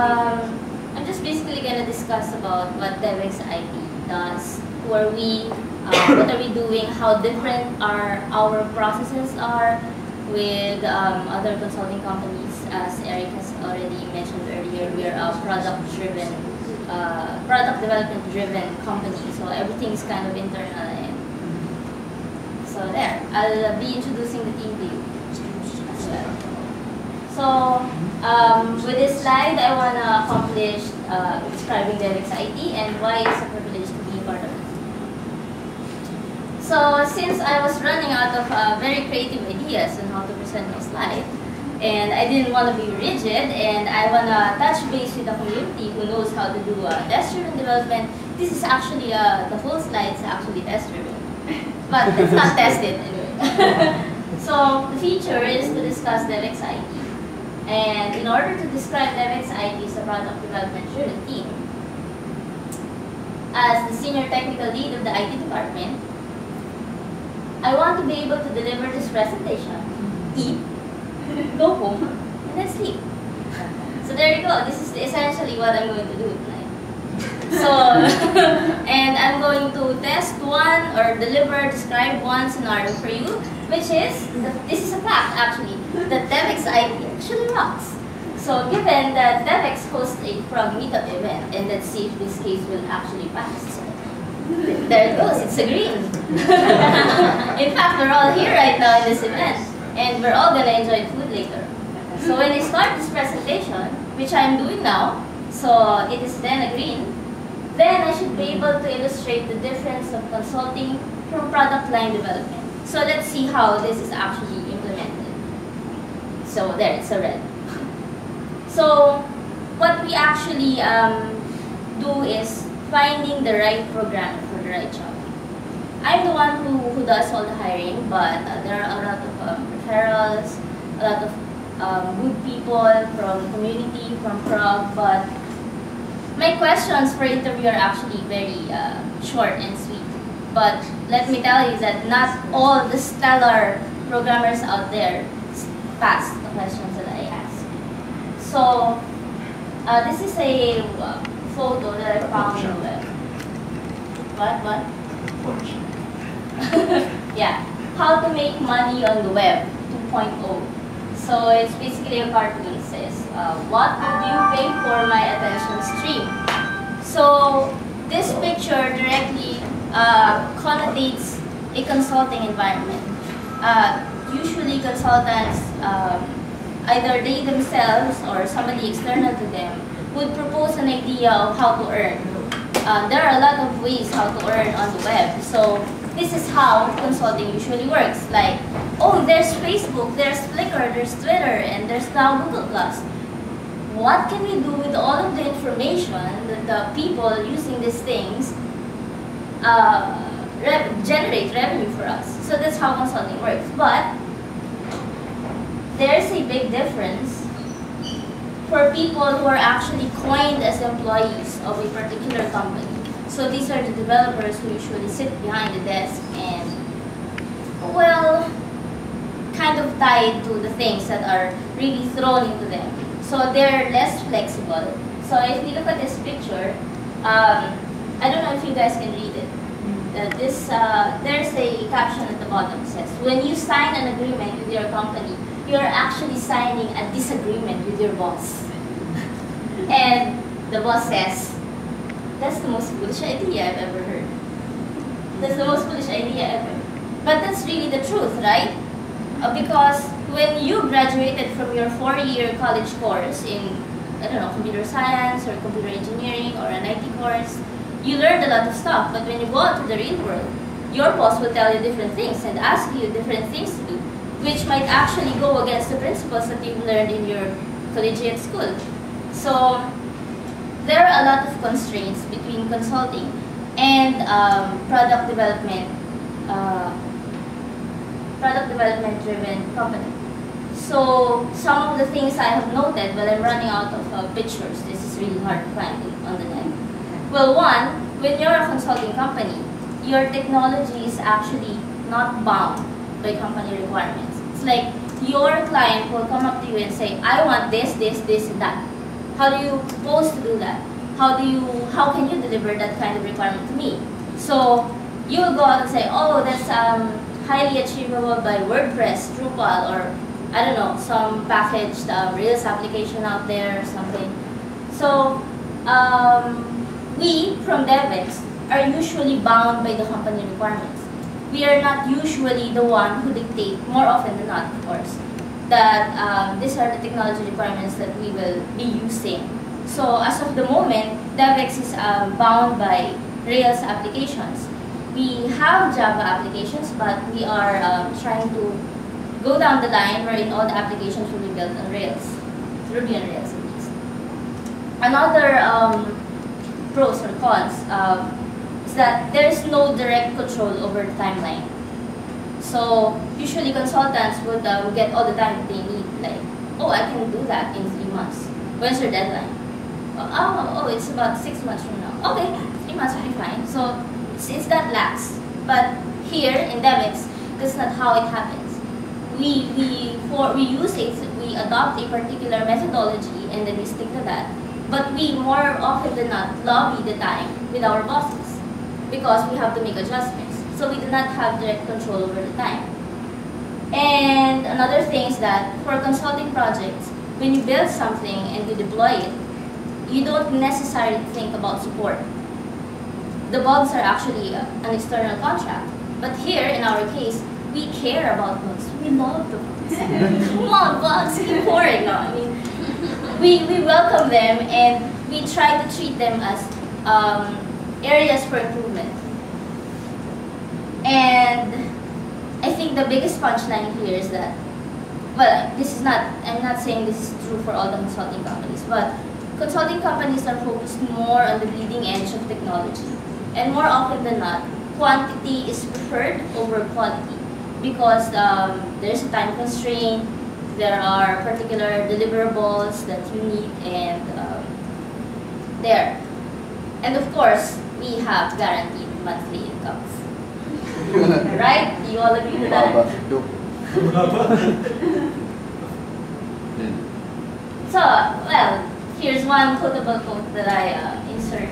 I'm just basically going to discuss about what Devex IT does, who are we, what are we doing, how different our processes are with other consulting companies. As Eric has already mentioned earlier, we are a product-driven, product development-driven company, so everything is kind of internal. And so there, I'll be introducing the team to you as well. So with this slide, I want to accomplish describing Devex IT and why it's a privilege to be part of it. So since I was running out of very creative ideas on how to present my slide, and I didn't want to be rigid, and I want to touch base with the community who knows how to do test-driven development, this is actually, the whole slide is actually test-driven. But it's not tested anyway. So the feature is to discuss Devex IT. And in order to describe Devex IT as a product development-driven team, as the senior technical lead of the IT department, I want to be able to deliver this presentation, eat, go home, and then sleep. So there you go. This is essentially what I'm going to do tonight. So, and I'm going to test one or describe one scenario for you, which is, this is a fact actually, that Devex IT actually rocks. So given that Devex hosts a Frog Meetup event, and let's see if this case will actually pass. There it goes, it's a green. In fact, we're all here right now in this event, and we're all going to enjoy food later. So when I start this presentation, which I'm doing now, so it is then a green, then I should be able to illustrate the difference of consulting from product line development. So let's see how this is actually implemented. So there, it's a red. So what we actually do is finding the right programmer for the right job. I'm the one who does all the hiring, but there are a lot of referrals, a lot of good people from the community, from Prague, but my questions for interview are actually very short and sweet. But let me tell you that not all the stellar programmers out there pass the questions that I ask. So this is a photo that I found on the web. What? Yeah. How to make money on the web 2.0. So it's basically a cartoon. It says, what would you pay for my attention stream? So this picture directly connotates a consulting environment. Usually consultants, either they themselves or somebody external to them, would propose an idea of how to earn. There are a lot of ways how to earn on the web. So this is how consulting usually works. Like, oh, there's Facebook, there's Flickr, there's Twitter, and there's now Google+. What can we do with all of the information that the people using these things generate revenue for us? So that's how consulting works. But there's a big difference for people who are actually coined as employees of a particular company. So these are the developers who usually sit behind the desk and, well, kind of tied to the things that are really thrown into them. So they're less flexible. So if we look at this picture, I don't know if you guys can read it. There's a caption at the bottom that says, when you sign an agreement with your company, you're actually signing a disagreement with your boss. And the boss says, that's the most foolish idea I've ever heard. That's the most foolish idea ever. But that's really the truth, right? Because when you graduated from your 4-year college course in, I don't know, computer science or computer engineering or an IT course, you learned a lot of stuff. But when you go out to the real world, your boss will tell you different things and ask you different things to do, which might actually go against the principles that you've learned in your collegiate school. So there are a lot of constraints between consulting and product development driven company. So some of the things I have noted, well, I'm running out of pictures. This is really hard to find on the net. Well, one, when you're a consulting company, your technology is actually not bound by company requirements. It's like your client will come up to you and say, I want this, this, this, and that. How do you propose to do that? How can you deliver that kind of requirement to me? So you will go out and say, oh, that's highly achievable by WordPress, Drupal, or I don't know, some packaged Rails application out there or something. So we from Devex are usually bound by the company requirements. We are not usually the one who dictate, more often than not, of course, that these are the technology requirements that we will be using. So as of the moment, Devex is bound by Rails applications. We have Java applications, but we are trying to go down the line wherein all the applications will be built on Rails, Ruby on Rails at least. Another pros or cons is that there is no direct control over the timeline. So usually consultants would get all the time that they need, like, oh, I can do that in 3 months. When's your deadline? Oh, it's about 6 months from now. Okay, 3 months will be fine. So it's that lax. But here in Devex, that's not how it happens. We adopt a particular methodology and then we stick to that. But we more often than not lobby the time with our bosses because we have to make adjustments. So we do not have direct control over the time. And another thing is that for consulting projects, when you build something and you deploy it, you don't necessarily think about support. The bugs are actually an external contract. But here, in our case, we care about bugs. We love the bugs. Come on, bugs, keep pouring. No, I mean, we welcome them and we try to treat them as areas for improvement. And I think the biggest punchline here is that, well, I'm not saying this is true for all the consulting companies, but consulting companies are focused more on the bleeding edge of technology. And more often than not, quantity is preferred over quality because there's a time constraint, there are particular deliverables that you need, and there. And of course, we have guaranteed monthly incomes. Right? You all agree to that? So, well, here's one quotable quote that I inserted.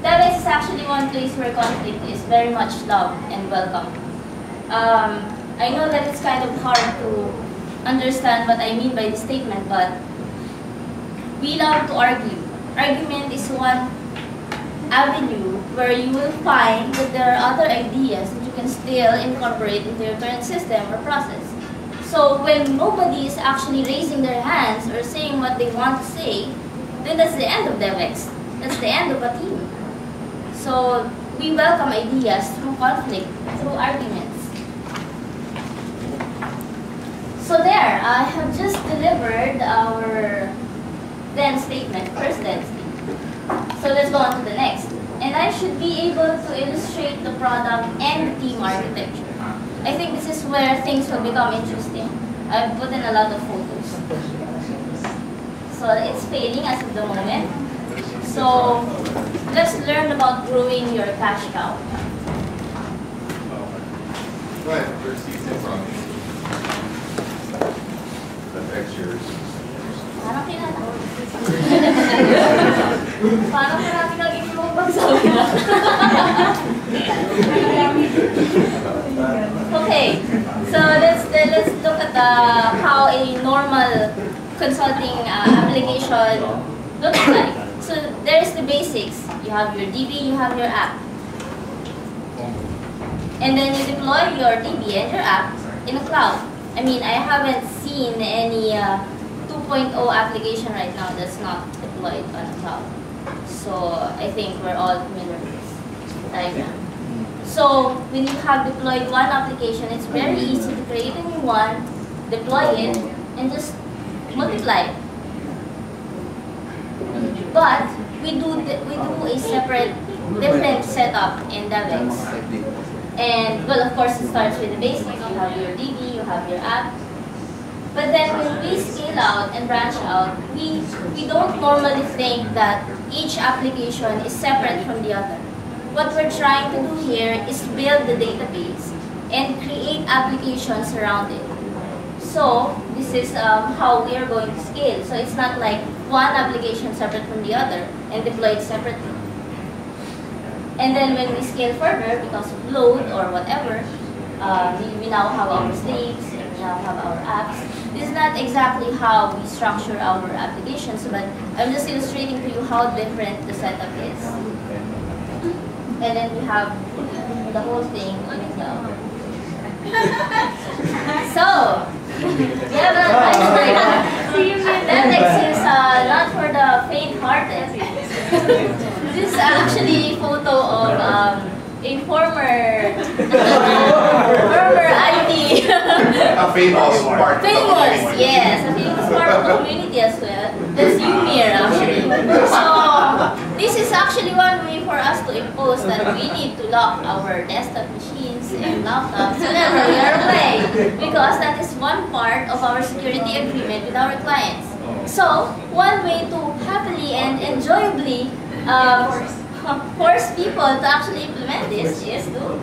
Devex is actually one place where conflict is very much loved and welcome. I know that it's kind of hard to understand what I mean by this statement, but we love to argue. Argument is one avenue where you will find that there are other ideas that you can still incorporate into your current system or process. So when nobody is actually raising their hands or saying what they want to say, then that's the end of Devex. That's the end of a team. So we welcome ideas through conflict, through arguments. So there, I have just delivered our then statement, first then statement. So let's go on to the next. And I should be able to illustrate the product and the team architecture. I think this is where things will become interesting. I've put in a lot of photos. So it's failing as of the moment. So let's learn about growing your cash cow. Right, where's the from? That's extra. Paano Paano ko natin naging lumabag sa una? Okay, so let's look at how a normal consulting application looks like. So there's the basics. You have your DB, you have your app. And then you deploy your DB and your app in a cloud. I mean, I haven't seen any 2.0 application right now that's not deployed on a cloud. So I think we're all familiar with this diagram. So when you have deployed one application, it's very easy to create a new one, deploy it, and just multiply it. But we do a separate, different setup in Devex. And well, of course, it starts with the basics. You have your DB, you have your app. But then when we scale out and branch out, we don't normally think that each application is separate from the other. What we're trying to do here is build the database and create applications around it. So this is how we are going to scale. So it's not like one application separate from the other and deploy it separately. And then when we scale further, because of load or whatever, we now have our slaves, and we now have our apps. This is not exactly how we structure our applications, but I'm just illustrating to you how different the setup is. And then we have the whole thing on the cloud. So, yeah, but Devex is not for the faint-hearted. This is actually a photo of a former IT. A famous part. Famous, yes, a famous part of the community as well. That's Umir actually. So this is actually one way for us to impose that we need to lock our desktop machines and laptops whenever we are away, because that is one part of our security agreement with our clients. So one way to happily and enjoyably force people to actually implement this is to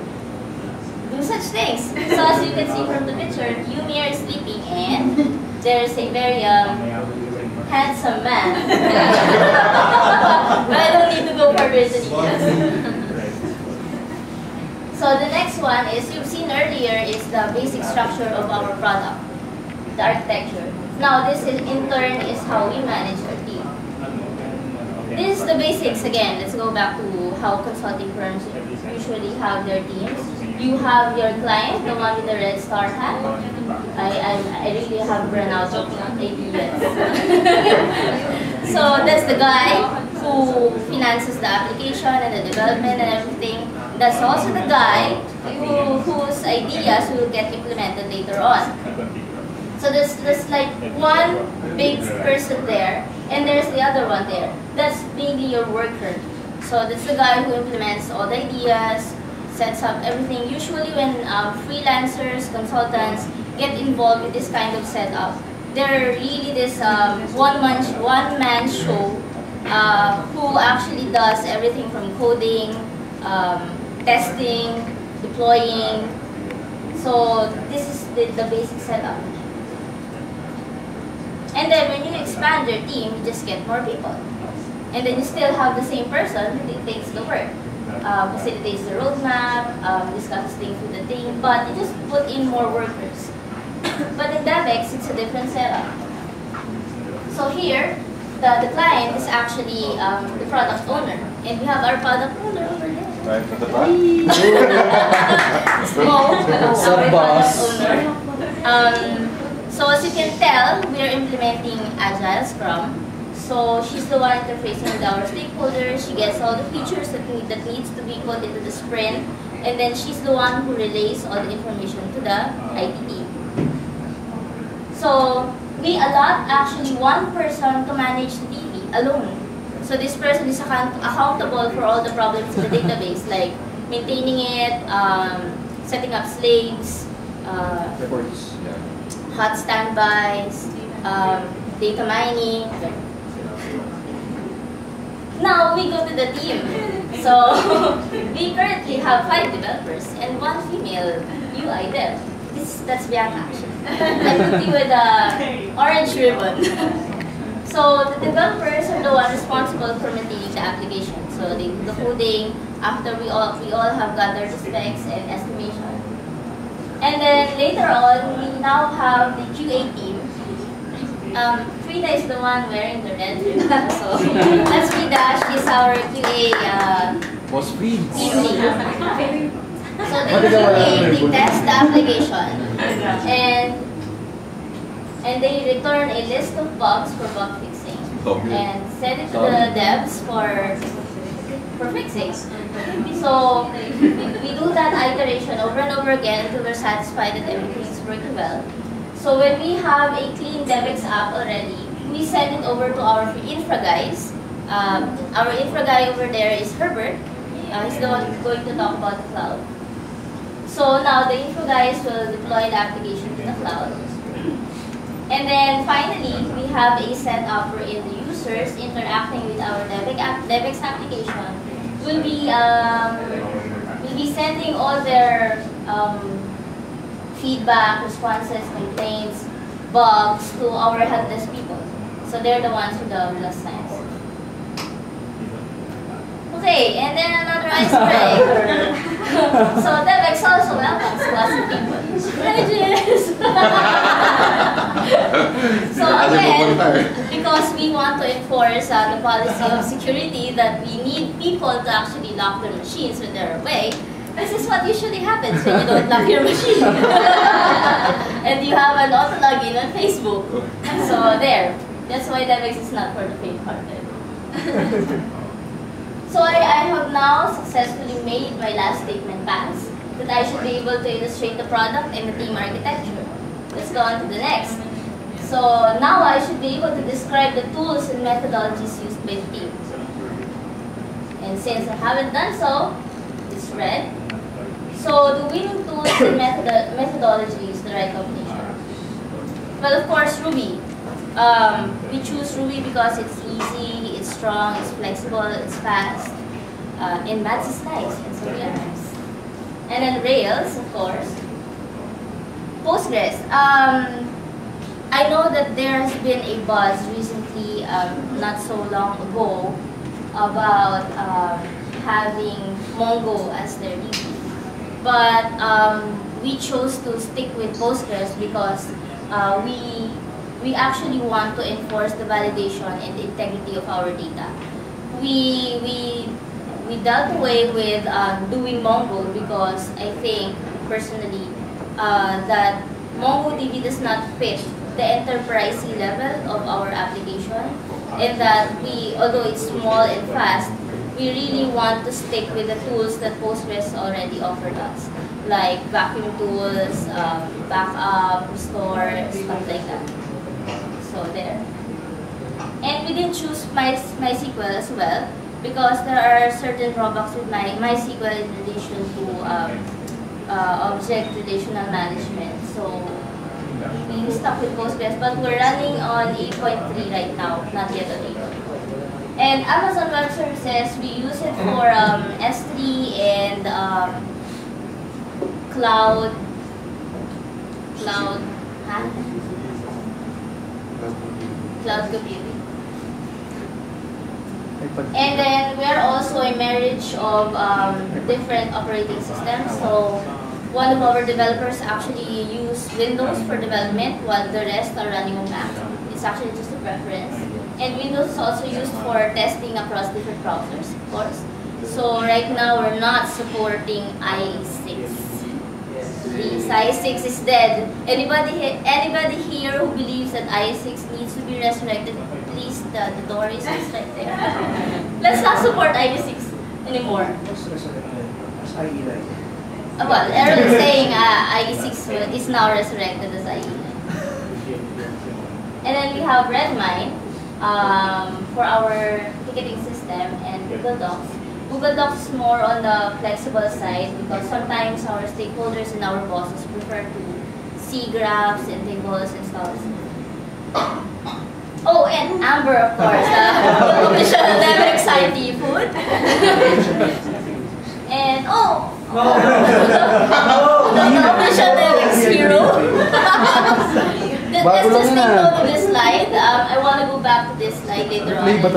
do such things. So as you can see from the picture, Umir is sleeping and there's a very handsome man. But I don't need to go further into details. So the next one is, you've seen earlier, is the basic structure of our product, the architecture. Now this is, in turn, is how we manage our team. This is the basics again. Let's go back to how consulting firms usually have their teams. You have your client, the one with the red star hat. I really have run out of ideas. So that's the guy who finances the application and the development and everything. That's also the guy whose ideas will get implemented later on. So there's like one big person there, and there's the other one there. That's mainly your worker. So that's the guy who implements all the ideas, sets up everything. Usually when freelancers, consultants get involved with this kind of setup, they're really this one-man show who actually does everything from coding, testing, deploying. So this is the basic setup. And then when you expand your team, you just get more people. And then you still have the same person who takes the work, facilitates the roadmap, discusses things with the team, but you just put in more workers. But in Devex, it's a different setup. So here, the client is actually the product owner. And we have our product owner over there. Right at the back. Small, our product owner. So as you can tell, we are implementing Agile Scrum. So she's the one interfacing with our stakeholders. She gets all the features that needs to be put into the sprint. And then she's the one who relays all the information to the IT team. So we allot actually one person to manage the DB alone. So this person is accountable for all the problems in the database, like maintaining it, setting up slaves, Reports. Yeah. hot standbys, data mining. Now we go to the team. So we currently have 5 developers and 1 female UI dev. That's Bianca actually. I put you with the orange ribbon. So the developers are the one responsible for maintaining the application. So they do the coding after we all have gathered the specs and estimation. And then later on, we now have the QA team. Frida is the one wearing the red ribbon. So that's Frida. She's our QA Was feeds. team lead. So they test the application, and they return a list of bugs for bug fixing, and send it to the devs for fixing. So we do that iteration over and over again until we're satisfied that everything is working well. So when we have a clean Devex app already, we send it over to our infra guys. Our infra guy over there is Herbert. He's the one who's going to talk about the cloud. So now the info guys will deploy the application to the cloud. And then finally, we have a setup wherein the users interacting with our Devex application will be sending all their feedback, responses, complaints, bugs to our help desk people. So they're the ones with the plus signs. Okay, and then another icebreaker. So Devex also welcomes classic people. Prejudice! So again, because we want to enforce the policy of security that we need people to actually lock their machines when they're away, this is what usually happens when you don't lock your machine. And you have an auto login on Facebook. So there. That's why Devex is not for the faint-hearted. So I have now successfully made my last statement pass, that I should be able to illustrate the product and the team architecture. Let's go on to the next. So now I should be able to describe the tools and methodologies used by the team. And since I haven't done so, it's red. So the winning tools and methodology is the right combination. Well, of course, Ruby. We choose Ruby because it's easy, it's strong, it's flexible, it's fast, and maths is nice, and so we are nice. And then Rails, of course. Postgres. I know that there has been a buzz recently, not so long ago, about having Mongo as their DB. But we chose to stick with Postgres because we actually want to enforce the validation and the integrity of our data. We dealt away with doing Mongo because I think personally that MongoDB does not fit the enterprise level of our application, and that although it's small and fast, we really want to stick with the tools that Postgres already offered us, like vacuum tools, backup, restore, stuff like that. So there. And we didn't choose MySQL as well because there are certain drawbacks with MySQL in relation to object relational management. So we stuck with Postgres, but we're running on 8.3 right now, not yet on 8. And Amazon Web Services, we use it for S3 and cloud, cloud computing. And then we are also a marriage of different operating systems. So one of our developers actually use Windows for development while the rest are running on Mac. It's actually just a preference. And Windows is also used for testing across different browsers, of course. So right now we're not supporting IE6. Please, IE6 is dead. Anybody here who believes that IE6 needs to be resurrected, please, the door is just right there. Let's not support IE6 anymore. Well, Errol is saying IE6 is now resurrected as IE9. And then we have Redmine for our ticketing system, and Google Docs. Google Docs is more on the flexible side because sometimes our stakeholders and our bosses prefer to see graphs and tables and stuff. Oh, and Amber, of course, the official Devex IT food. And the official Devex hero. Let's just take note of this slide. I want to go back to this slide later on. And do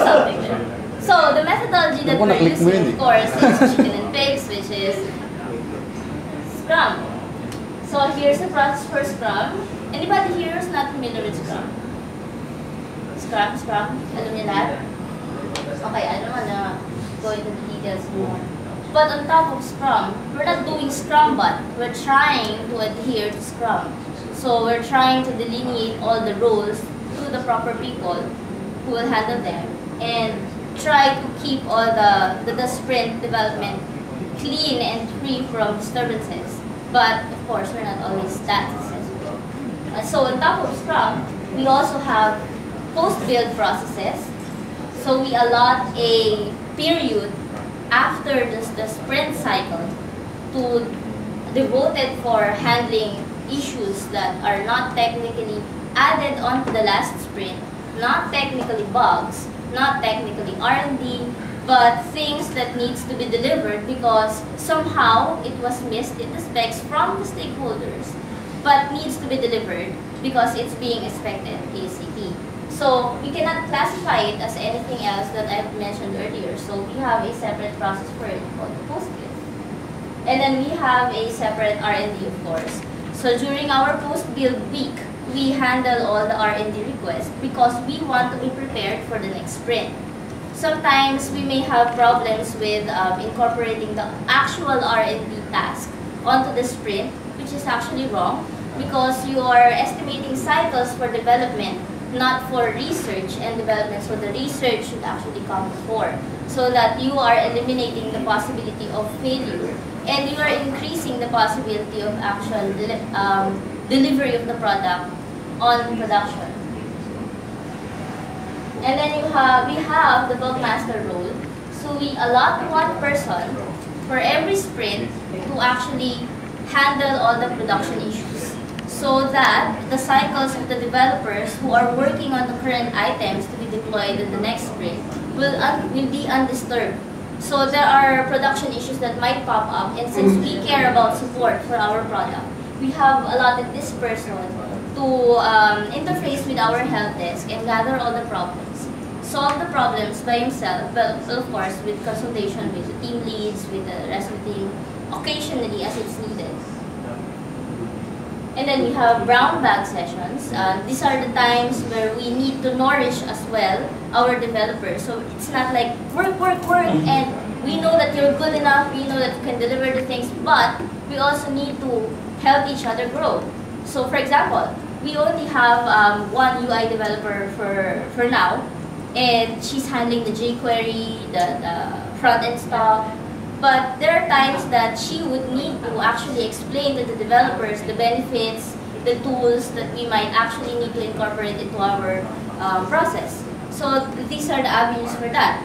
something there. So the methodology that we're using, of course, is chicken and pigs, which is Scrum. So here's the process for Scrum. Anybody here is not familiar with Scrum? Scrum, alam niyo lahat? Okay, I don't wanna go into the details more. But on top of Scrum, we're not doing Scrum, but we're trying to adhere to Scrum. So we're trying to delineate all the roles to the proper people who will handle them, and try to keep all the sprint development clean and free from disturbances. But of course, we're not always that successful. So on top of Scrum, we also have post-build processes. So we allot a period after the sprint cycle to devoted for handling issues that are not technically added onto the last sprint, not technically bugs, not technically R&D, but things that needs to be delivered because somehow it was missed in the specs from the stakeholders, but needs to be delivered because it's being expected ASAP. So we cannot classify it as anything else that I've mentioned earlier. So we have a separate process for it called the post-build. And then we have a separate R&D, of course. So during our post-build week, we handle all the R&D requests because we want to be prepared for the next sprint. Sometimes we may have problems with incorporating the actual R&D task onto the sprint, which is actually wrong because you are estimating cycles for development, not for research and development. So the research should actually come before, so that you are eliminating the possibility of failure and you are increasing the possibility of actual delivery of the product on production. And then we have the bug master role. So we allot one person for every sprint to actually handle all the production issues, so that the cycles of the developers who are working on the current items to be deployed in the next sprint will be undisturbed. So there are production issues that might pop up, and since we care about support for our product, we have allotted this person to interface with our help desk and gather all the problems, solve the problems by himself, but of course with consultation with the team leads, with the rest of the team, occasionally as it's needed. And then we have brown bag sessions. These are the times where we need to nourish as well our developers. So it's not like work, and we know that you're good enough, we know that you can deliver the things, but we also need to help each other grow. So for example, we only have one UI developer for now, and she's handling the jQuery, the front-end stuff. But there are times that she would need to actually explain to the developers the benefits, the tools that we might actually need to incorporate into our process. So these are the avenues for that.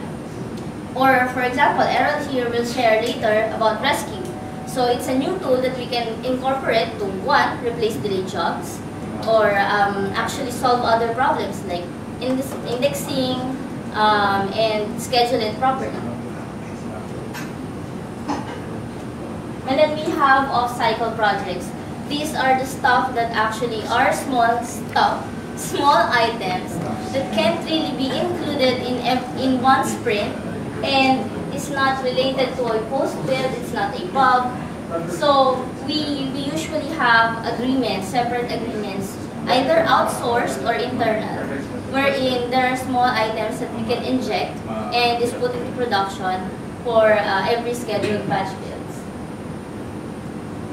Or for example, Errol here will share later about Rescue. So it's a new tool that we can incorporate to, one, replace delayed jobs, or actually solve other problems like indexing and schedule it properly. And then we have off-cycle projects. These are the stuff that actually are small stuff, small items that can't really be included in one sprint, and it's not related to a post-build, it's not a bug. So we usually have agreements, separate agreements, either outsourced or internal, wherein there are small items that we can inject and is put into production for every scheduled batch build.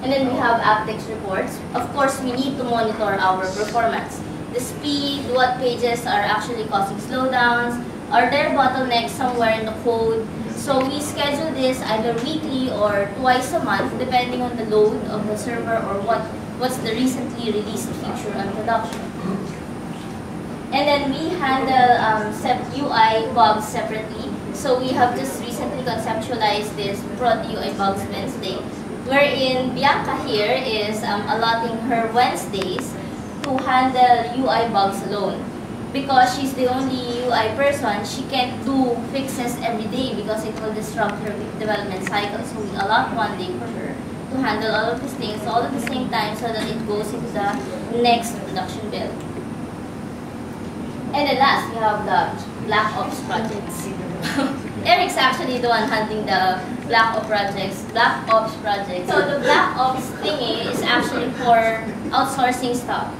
And then we have Aptex reports. Of course, we need to monitor our performance. The speed, what pages are actually causing slowdowns, are there bottlenecks somewhere in the code? So we schedule this either weekly or twice a month, depending on the load of the server or what's the recently released feature on production. And then we handle UI bugs separately. So we have just recently conceptualized this Prod UI Bugs Wednesday, wherein Bianca here is allotting her Wednesdays to handle UI bugs alone. Because she's the only UI person, she can't do fixes every day because it will disrupt her development cycle. So we allot one day for her to handle all of these things all at the same time so that it goes into the next production build. And then last, we have the Black Ops projects. Eric's actually the one handling the Black Ops projects. So the Black Ops thingy is actually for outsourcing stuff.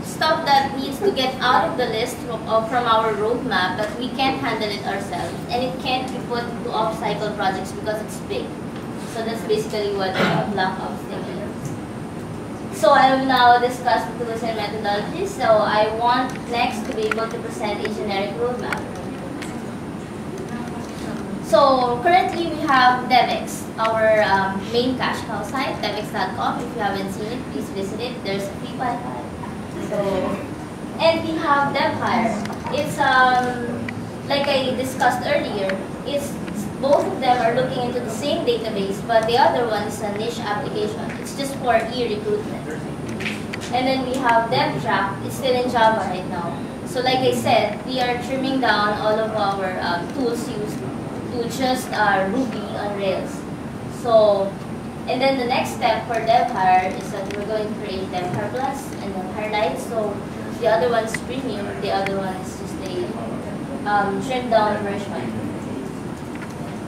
Stuff that needs to get out of the list from our roadmap, but we can't handle it ourselves. And it can't be put into off-cycle projects because it's big. So that's basically what Black Ops thingy is. So I will now discuss the tools and methodologies. So I want next to be able to present a generic roadmap. So currently we have Devex, our main cash cow site, devex.com. If you haven't seen it, please visit it. There's a free Wi-Fi. So, and we have DevHire. It's like I discussed earlier. It's both of them are looking into the same database, but the other one is a niche application. It's just for e-recruitment. And then we have DevTrack. It's still in Java right now. So like I said, we are trimming down all of our tools used to just Ruby on Rails. So, and then the next step for DevHire is that we're going to create DevHire Plus and DevHire Lite. So The other one's premium, the other one is just a trimmed down version.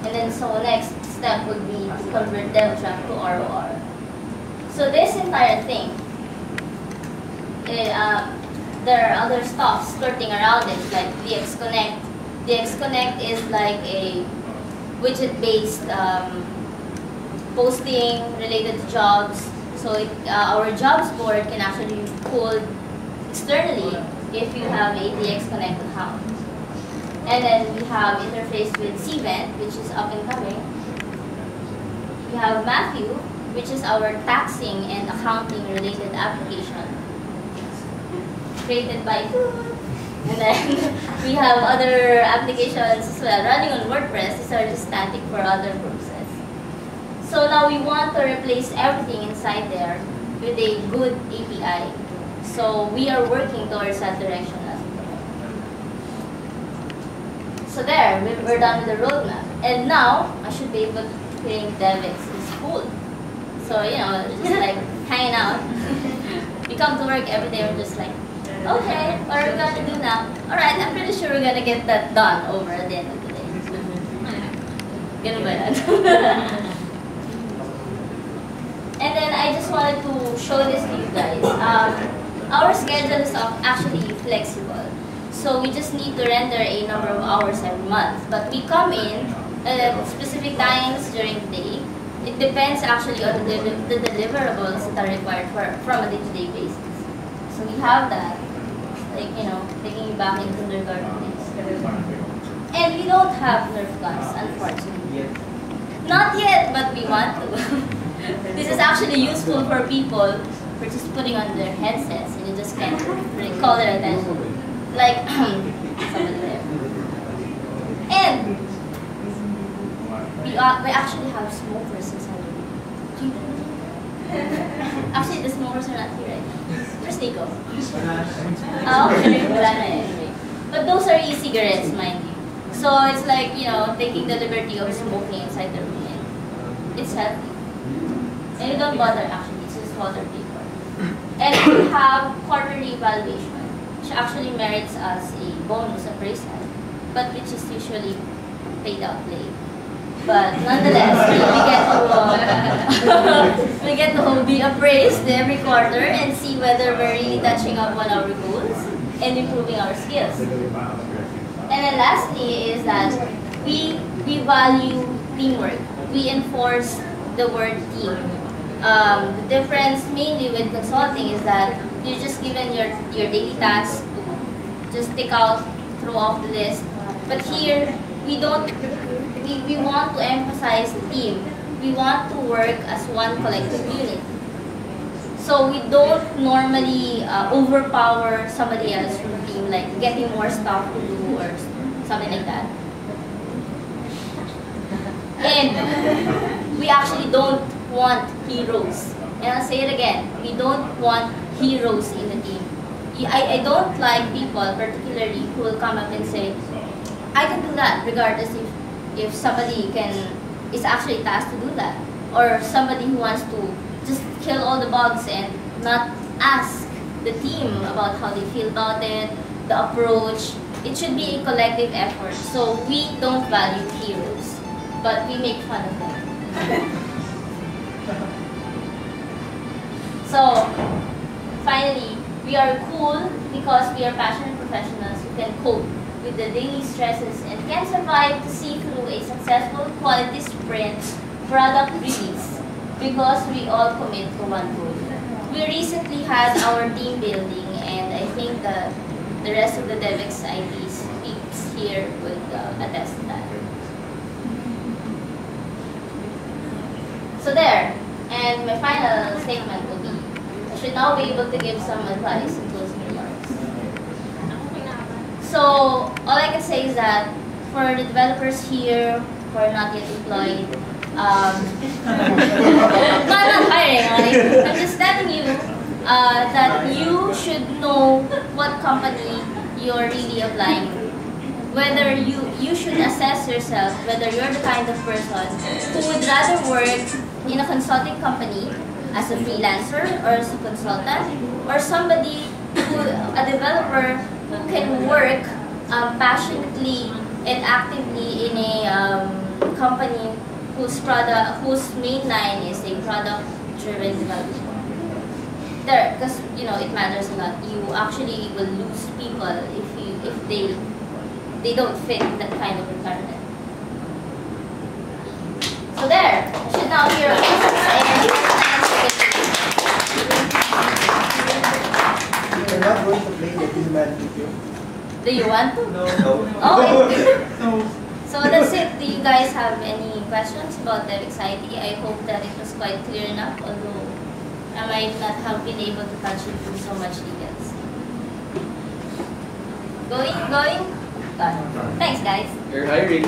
And then so next step would be to convert DevTrack to ROR. So this entire thing, there are other stuff skirting around it, like Devex Connect. Devex Connect is like a widget-based posting related to jobs. So our jobs board can actually be pulled externally if you have a Devex Connect account. And then we have interface with Cvent, which is up and coming. We have Matthew, which is our taxing and accounting related application created by and then we have other applications as well running on WordPress. These are just static for other purposes. So now we want to replace everything inside there with a good API. So we are working towards that direction as well. So there, we're done with the roadmap. And now I should be able to think Devex is full. So, you know, just like hanging out. We come to work every day, we're just like, okay, what are we gonna do now? Alright, I'm pretty sure we're gonna get that done over at the end of the day. Ganun ba yan? And then I just wanted to show this to you guys. Our schedule is actually flexible. So we just need to render a number of hours every month. But we come in at specific times during the day. It depends actually on the deliverables that are required from a day-to-day basis. So we have that. Like, you know, taking you back in kindergarten days. And we don't have Nerf guns, unfortunately. Not yet, but we want to. This is actually useful for people for just putting on their headsets and you just can't really call their attention. Like, somebody there. And we actually have smokers inside the room. Actually, the smokers are not here, right? Where's Nico? Oh, okay. Wala na anyway. But those are e-cigarettes, mind you. So it's like, you know, taking the liberty of smoking inside the room. And it's healthy. And you don't bother actually, it's just water paper. And we have quarterly evaluation, which actually merits us a bonus appraisal, but which is usually paid out late. But nonetheless, we get to be appraised every quarter and see whether we're really touching up on our goals and improving our skills. And then lastly is that we value teamwork. We enforce the word team. The difference mainly with consulting is that you're just given your daily tasks to just tick out, throw off the list. But here, we want to emphasize the team. We want to work as one collective unit. So we don't normally overpower somebody else from the team, like getting more stuff to do or something like that. And we actually don't want heroes. And I'll say it again, we don't want heroes in the team. I don't like people, particularly, who will come up and say, I can do that, regardless if somebody is actually tasked to do that. Or somebody who wants to just kill all the bugs and not ask the team about how they feel about it, the approach. It should be a collective effort. So we don't value heroes, but we make fun of them. So, finally, we are cool because we are passionate professionals who can cope with the daily stresses and can survive to see through a successful quality sprint product release because we all commit to one goal. We recently had our team building, and I think the rest of the Devex IT peeps here would attest to that. So there, and my final statement will be, I should now be able to give some advice and closing remarks. So, all I can say is that for the developers here who are not yet employed, I'm not hiring, right? I'm just telling you that you should know what company you're really applying to. Whether you should assess yourself whether you're the kind of person who would rather work in a consulting company as a freelancer or as a consultant, or somebody a developer who can work passionately and actively in a company whose main line is a product-driven development. There, because it matters a lot. You actually will lose people if they don't fit that kind of environment. So there, I should now hear You're not going to play the human video. Do you want to? No. Okay. No. So that's it. Do you guys have any questions about Devex IT? I hope that it was quite clear enough, although I might not have been able to touch into so much details. Going? Got it. Thanks, guys. You're hiring.